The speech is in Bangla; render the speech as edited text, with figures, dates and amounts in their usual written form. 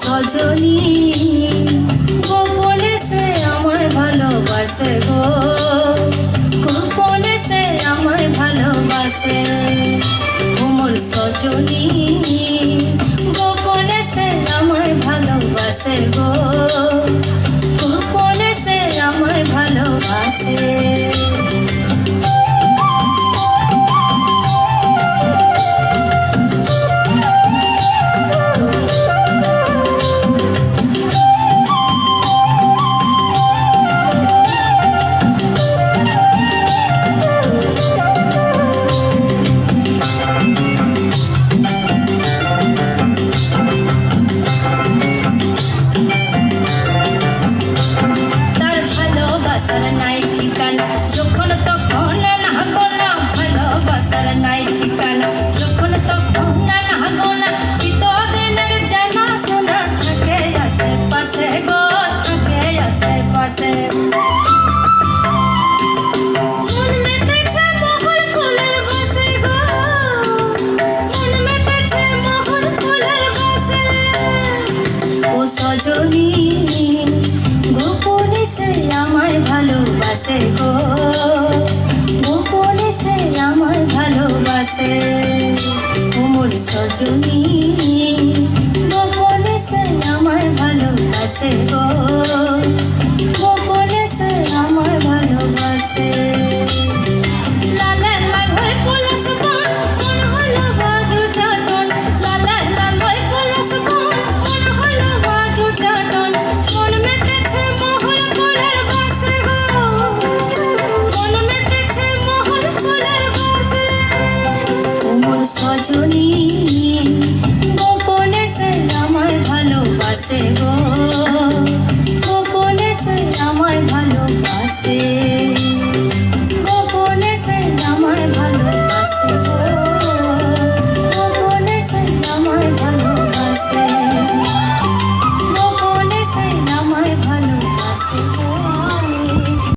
সজনী গোপনে সে আমায় ভালোবাসে গো, গোপনে সে আমায় ভালোবাসে। মোর সজনী গোপনে সে আমায় ভালোবাসে গো, গোপনে সে আমায় ভালোবাসে। ভালোবাসার নাই ঠিকানা যখন তখন না গোনা, ভালোবাসার নাই ঠিকানা যখন তখন না গোনা। চিতদিনের জানা শোনা থাকে আশেপাশে গো, থাকে আশেপাশে। মন মেতেছে মোহর ফুলের বাসে গো, মন মেতেছে মোহর ফুলের বাসে। ও সজনী গোপনে সে আমায় ভালোবাসে গো, গোপনে সে আমায় ভালোবাসে। মোর সজনী গোপনে সে আমায় ভালোবাসে গো, গোপনে সে আমায় ভালোবাসে। লাল লাল হয়ে পলাশ বন, মন হলো বাজু চাটন। লাল লাল হয়ে পলাশ বন, মন হলো বাজু চাটন। মন মেতেছে মোহর ফুলের বাসে গো, মন মেতেছে মোহর ফুলের বাসে। মোর সজনী গোপনে সে আমায় ভালোবাসে গো,